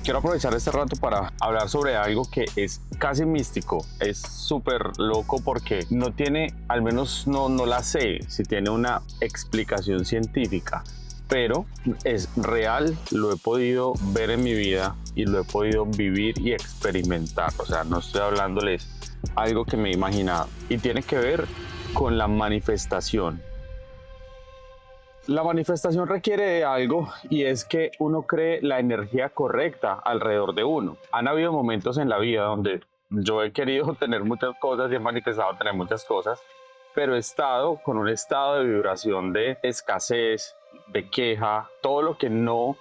Quiero aprovechar este rato para hablar sobre algo que es casi místico, es súper loco porque no tiene, al menos no la sé si tiene una explicación científica, pero es real, lo he podido ver en mi vida y lo he podido vivir y experimentar. O sea, no estoy hablándoles algo que me he imaginado y tiene que ver con la manifestación. La manifestación requiere de algo y es que uno cree la energía correcta alrededor de uno. Han habido momentos en la vida donde yo he querido tener muchas cosas y he manifestado tener muchas cosas, pero he estado con un estado de vibración de escasez, de queja, todo lo que no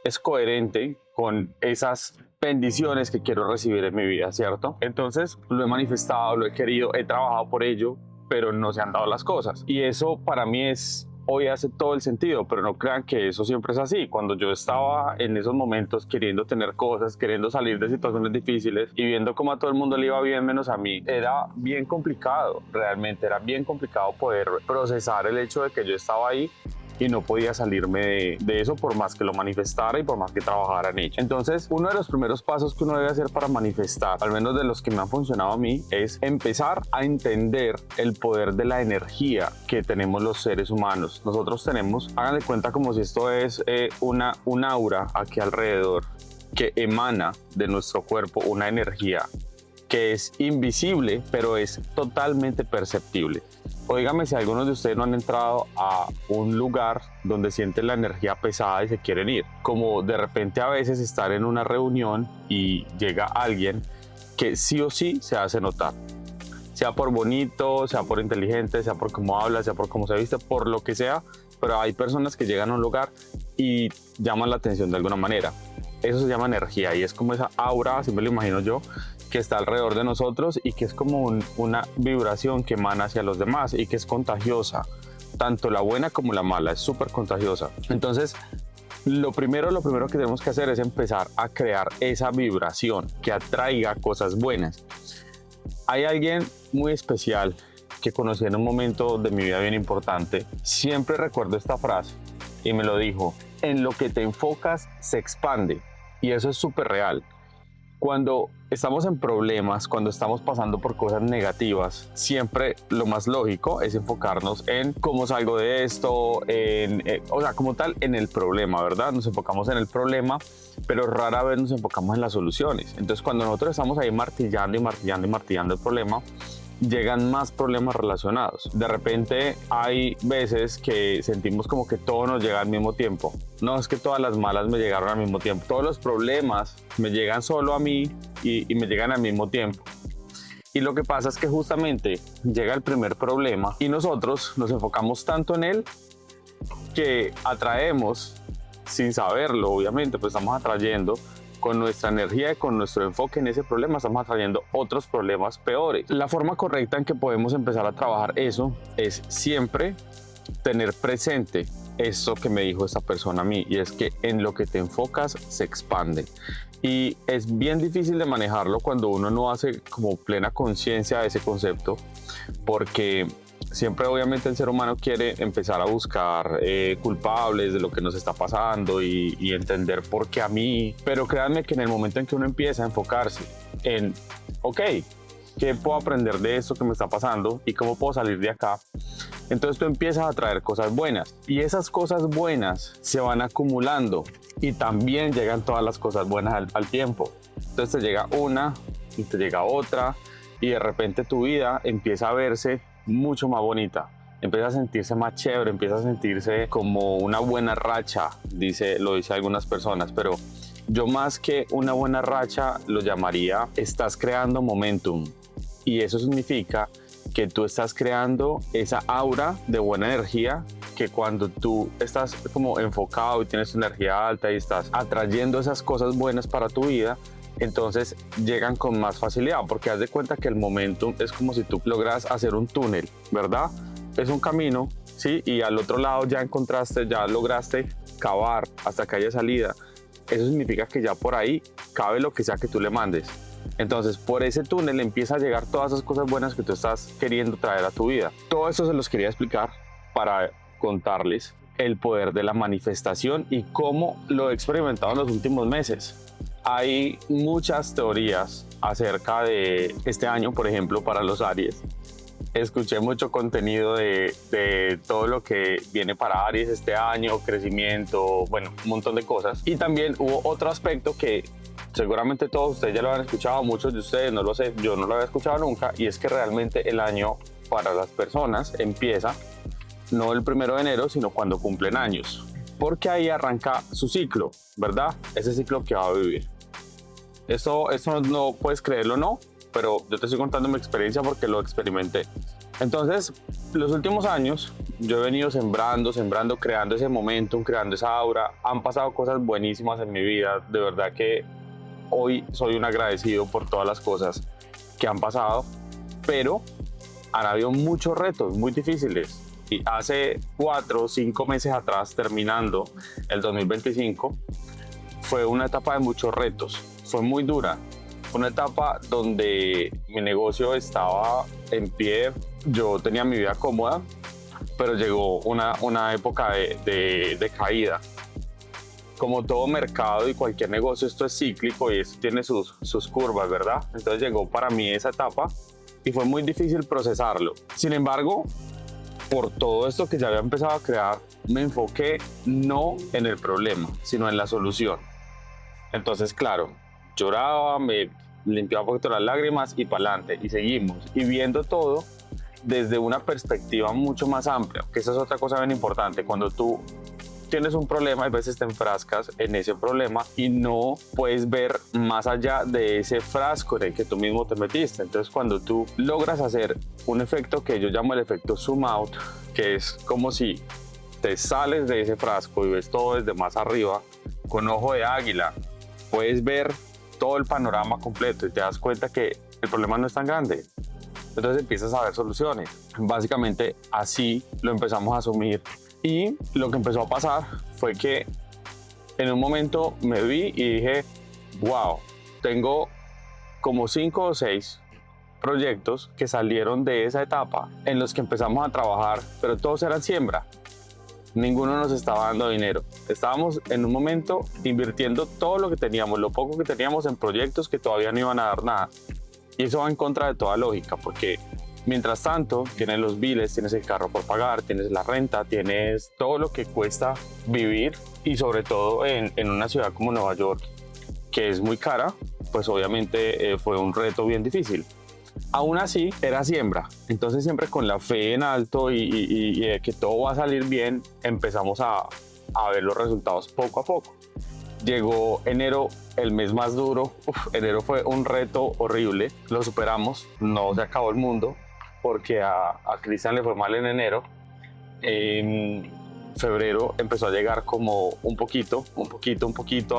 es coherente con esas bendiciones que quiero recibir en mi vida, ¿cierto? Entonces lo he manifestado, lo he querido, he trabajado por ello, pero no se han dado las cosas. Y eso para mí es hoy hace todo el sentido, pero no crean que eso siempre es así. Cuando yo estaba en esos momentos queriendo tener cosas, queriendo salir de situaciones difíciles y viendo cómo a todo el mundo le iba bien menos a mí, era bien complicado, realmente era bien complicado poder procesar el hecho de que yo estaba ahí y no podía salirme de eso por más que lo manifestara y por más que trabajara en ello. Entonces, uno de los primeros pasos que uno debe hacer para manifestar, al menos de los que me han funcionado a mí, es empezar a entender el poder de la energía que tenemos los seres humanos. Nosotros tenemos, háganle cuenta como si esto es un aura aquí alrededor que emana de nuestro cuerpo una energía que es invisible, pero es totalmente perceptible. Óigame si algunos de ustedes no han entrado a un lugar donde sienten la energía pesada y se quieren ir. Como de repente a veces estar en una reunión y llega alguien que sí o sí se hace notar. Sea por bonito, sea por inteligente, sea por cómo habla, sea por cómo se viste, por lo que sea. Pero hay personas que llegan a un lugar y llaman la atención de alguna manera. Eso se llama energía y es como esa aura, así me lo imagino yo, que está alrededor de nosotros y que es como una vibración que emana hacia los demás y que es contagiosa, tanto la buena como la mala, es súper contagiosa. Entonces, lo primero que tenemos que hacer es empezar a crear esa vibración que atraiga cosas buenas. Hay alguien muy especial que conocí en un momento de mi vida bien importante. Siempre recuerdo esta frase y me lo dijo: en lo que te enfocas se expande. Y eso es súper real. Cuando estamos en problemas, cuando estamos pasando por cosas negativas, siempre lo más lógico es enfocarnos en cómo salgo de esto, o sea, como tal, en el problema, ¿verdad? Nos enfocamos en el problema, pero rara vez nos enfocamos en las soluciones. Entonces, cuando nosotros estamos ahí martillando y martillando y martillando el problema, llegan más problemas relacionados. De repente hay veces que sentimos como que todo nos llega al mismo tiempo. No es que todas las malas me llegaron al mismo tiempo. Todos los problemas me llegan solo a mí y me llegan al mismo tiempo. Y lo que pasa es que justamente llega el primer problema y nosotros nos enfocamos tanto en él que atraemos, sin saberlo, obviamente, pues estamos atrayendo con nuestra energía y con nuestro enfoque en ese problema, estamos atrayendo otros problemas peores. La forma correcta en que podemos empezar a trabajar eso es siempre tener presente eso que me dijo esta persona a mí, y es que en lo que te enfocas se expande. Y es bien difícil de manejarlo cuando uno no hace como plena conciencia de ese concepto, porque siempre obviamente el ser humano quiere empezar a buscar culpables de lo que nos está pasando y entender por qué a mí. Pero créanme que en el momento en que uno empieza a enfocarse en, ok, ¿qué puedo aprender de esto que me está pasando y cómo puedo salir de acá? Entonces tú empiezas a traer cosas buenas y esas cosas buenas se van acumulando y también llegan todas las cosas buenas al tiempo. Entonces te llega una y te llega otra y de repente tu vida empieza a verse mucho más bonita, empieza a sentirse más chévere, empieza a sentirse como una buena racha, lo dice algunas personas, pero yo más que una buena racha lo llamaría estás creando momentum, y eso significa que tú estás creando esa aura de buena energía que cuando tú estás como enfocado y tienes energía alta y estás atrayendo esas cosas buenas para tu vida, entonces llegan con más facilidad, porque haz de cuenta que el momentum es como si tú logras hacer un túnel, ¿verdad? Es un camino, ¿sí? Y al otro lado ya lograste cavar hasta que haya salida. Eso significa que ya por ahí cabe lo que sea que tú le mandes. Entonces, por ese túnel empieza a llegar todas esas cosas buenas que tú estás queriendo traer a tu vida. Todo eso se los quería explicar para contarles el poder de la manifestación y cómo lo he experimentado en los últimos meses. Hay muchas teorías acerca de este año, por ejemplo, para los Aries. Escuché mucho contenido de todo lo que viene para Aries este año, crecimiento, bueno, un montón de cosas. Y también hubo otro aspecto que seguramente todos ustedes ya lo han escuchado, muchos de ustedes, no lo sé, yo no lo había escuchado nunca, y es que realmente el año para las personas empieza no el 1 de enero, sino cuando cumplen años, porque ahí arranca su ciclo, ¿verdad? Ese ciclo que va a vivir. Esto no puedes creerlo o no, pero yo te estoy contando mi experiencia porque lo experimenté. Entonces, los últimos años yo he venido sembrando, creando ese momentum, creando esa aura. Han pasado cosas buenísimas en mi vida. De verdad que hoy soy un agradecido por todas las cosas que han pasado, pero han habido muchos retos muy difíciles. Y hace 4 o 5 meses atrás, terminando el 2025, fue una etapa de muchos retos. Fue muy dura. Fue una etapa donde mi negocio estaba en pie. Yo tenía mi vida cómoda, pero llegó una época de caída. Como todo mercado y cualquier negocio, esto es cíclico y esto tiene sus curvas, ¿verdad? Entonces llegó para mí esa etapa y fue muy difícil procesarlo. Sin embargo, por todo esto que ya había empezado a crear, me enfoqué no en el problema, sino en la solución. Entonces, claro, lloraba, me limpiaba un poquito las lágrimas y para adelante, y seguimos. Y viendo todo desde una perspectiva mucho más amplia, que esa es otra cosa bien importante. Cuando tú tienes un problema, a veces te enfrascas en ese problema y no puedes ver más allá de ese frasco en el que tú mismo te metiste. Entonces, cuando tú logras hacer un efecto que yo llamo el efecto zoom out, que es como si te sales de ese frasco y ves todo desde más arriba, con ojo de águila, puedes ver todo el panorama completo y te das cuenta que el problema no es tan grande. Entonces empiezas a ver soluciones. Básicamente así lo empezamos a asumir. Y lo que empezó a pasar fue que en un momento me vi y dije, wow, tengo como 5 o 6 proyectos que salieron de esa etapa en los que empezamos a trabajar, pero todos eran siembra. Ninguno nos estaba dando dinero. Estábamos en un momento invirtiendo todo lo que teníamos, lo poco que teníamos, en proyectos que todavía no iban a dar nada. Y eso va en contra de toda lógica, porque mientras tanto tienes los biles, tienes el carro por pagar, tienes la renta, tienes todo lo que cuesta vivir, y sobre todo en una ciudad como Nueva York, que es muy cara, pues obviamente fue un reto bien difícil. Aún así, era siembra. Entonces, siempre con la fe en alto y que todo va a salir bien, empezamos a ver los resultados poco a poco. Llegó enero, el mes más duro. Enero fue un reto horrible. Lo superamos. No se acabó el mundo, porque a Cristian le fue mal en enero. En febrero empezó a llegar como un poquito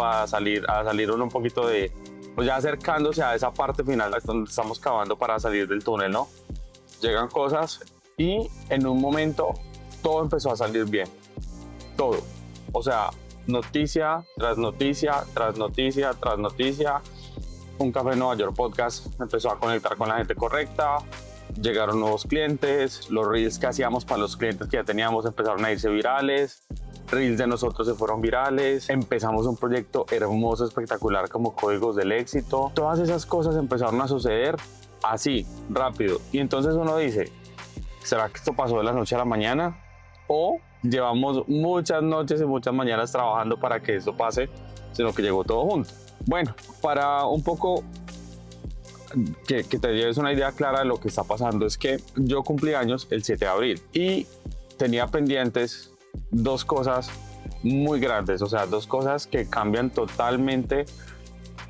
a salir uno un poquito de, pues ya acercándose a esa parte final, es donde estamos cavando para salir del túnel, ¿no? Llegan cosas y en un momento todo empezó a salir bien, todo. O sea, noticia tras noticia, tras noticia, tras noticia. Un Café Nueva York podcast empezó a conectar con la gente correcta, llegaron nuevos clientes, los reels que hacíamos para los clientes que ya teníamos empezaron a irse virales. Reels de nosotros se fueron virales, empezamos un proyecto hermoso, espectacular como Códigos del Éxito. Todas esas cosas empezaron a suceder así, rápido. Y entonces uno dice, ¿será que esto pasó de la noche a la mañana? ¿O llevamos muchas noches y muchas mañanas trabajando para que esto pase, sino que llegó todo junto? Bueno, para un poco que te lleves una idea clara de lo que está pasando, es que yo cumplí años el 7 de abril y tenía pendientes 2 cosas muy grandes, o sea, 2 cosas que cambian totalmente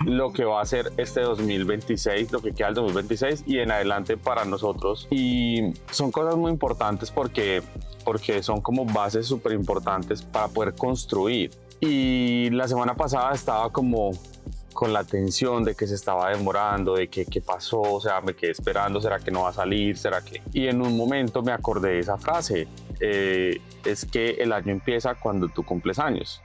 lo que va a ser este 2026, lo que queda del 2026 y en adelante para nosotros. Y son cosas muy importantes porque son como bases súper importantes para poder construir. Y la semana pasada estaba como con la tensión de que se estaba demorando, de que qué pasó, o sea, me quedé esperando, ¿será que no va a salir? ¿Será que...? Y en un momento me acordé de esa frase, es que el año empieza cuando tú cumples años.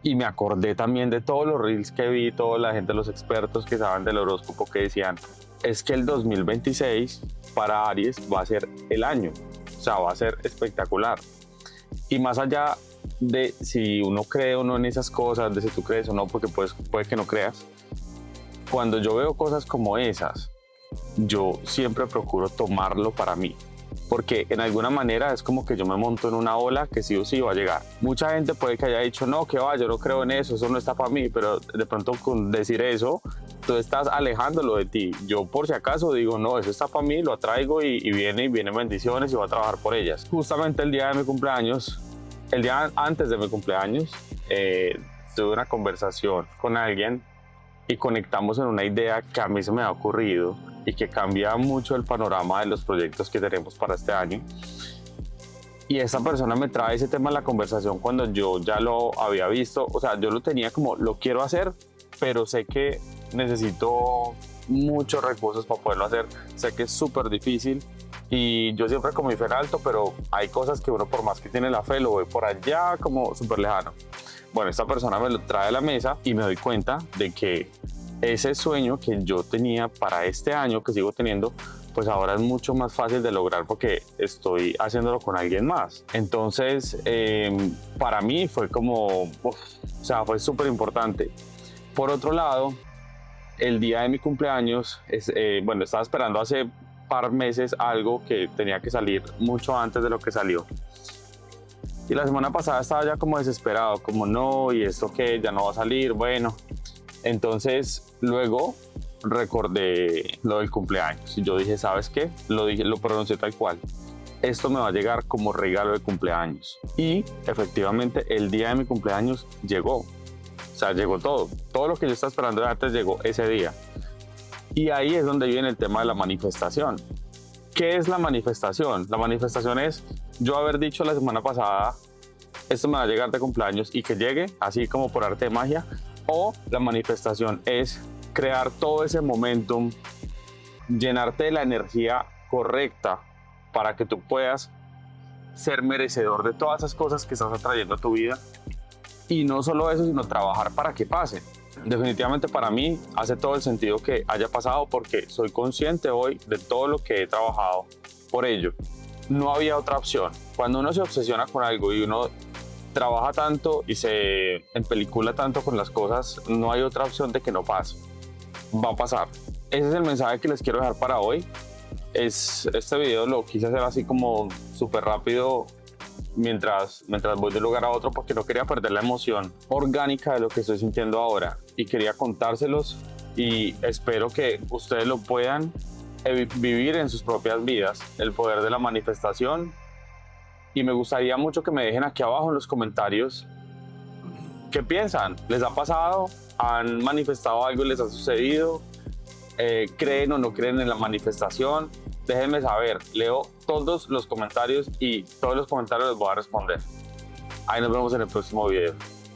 Y me acordé también de todos los reels que vi, toda la gente, los expertos que saben del horóscopo, que decían, es que el 2026 para Aries va a ser el año, o sea, va a ser espectacular. Y más allá de si uno cree o no en esas cosas, de si tú crees o no, porque puede que no creas. Cuando yo veo cosas como esas, yo siempre procuro tomarlo para mí, porque en alguna manera es como que yo me monto en una ola que sí o sí va a llegar. Mucha gente puede que haya dicho, no, que va, yo no creo en eso no está para mí, pero de pronto con decir eso, tú estás alejándolo de ti. Yo por si acaso digo, no, eso está para mí, lo atraigo y vienen bendiciones y voy a trabajar por ellas. Justamente el día de mi cumpleaños, el día antes de mi cumpleaños, tuve una conversación con alguien y conectamos en una idea que a mí se me ha ocurrido y que cambia mucho el panorama de los proyectos que tenemos para este año. Y esta persona me trae ese tema a la conversación cuando yo ya lo había visto, o sea, yo lo tenía como, lo quiero hacer, pero sé que necesito muchos recursos para poderlo hacer, sé que es súper difícil y yo siempre con mi fe en alto, pero hay cosas que uno por más que tiene la fe lo ve por allá como súper lejano. Bueno, esta persona me lo trae a la mesa y me doy cuenta de que ese sueño que yo tenía para este año, que sigo teniendo, pues ahora es mucho más fácil de lograr porque estoy haciéndolo con alguien más. Entonces, para mí fue como, o sea, fue súper importante. Por otro lado, el día de mi cumpleaños, bueno, estaba esperando hace par meses algo que tenía que salir mucho antes de lo que salió. Y la semana pasada estaba ya como desesperado, como no, y esto que ya no va a salir, bueno. Entonces luego recordé lo del cumpleaños y yo dije, ¿sabes qué? Lo pronuncié tal cual. Esto me va a llegar como regalo de cumpleaños. Y efectivamente el día de mi cumpleaños llegó. O sea, llegó todo. Todo lo que yo estaba esperando de antes llegó ese día. Y ahí es donde viene el tema de la manifestación. ¿Qué es la manifestación? La manifestación es yo haber dicho la semana pasada, esto me va a llegar de cumpleaños y que llegue así como por arte de magia. O la manifestación es crear todo ese momentum, llenarte de la energía correcta para que tú puedas ser merecedor de todas esas cosas que estás atrayendo a tu vida. Y no solo eso, sino trabajar para que pasen. Definitivamente para mí hace todo el sentido que haya pasado porque soy consciente hoy de todo lo que he trabajado por ello. No había otra opción. Cuando uno se obsesiona con algo y uno trabaja tanto y se empelicula tanto con las cosas, no hay otra opción de que no pase. Va a pasar. Ese es el mensaje que les quiero dejar para hoy. Este video lo quise hacer así como súper rápido mientras voy de un lugar a otro porque no quería perder la emoción orgánica de lo que estoy sintiendo ahora y quería contárselos y espero que ustedes lo puedan vivir en sus propias vidas, el poder de la manifestación. Y me gustaría mucho que me dejen aquí abajo en los comentarios qué piensan. ¿Les ha pasado? ¿Han manifestado algo y les ha sucedido? ¿Creen o no creen en la manifestación? Déjenme saber. Leo todos los comentarios y todos los comentarios los voy a responder. Ahí nos vemos en el próximo video.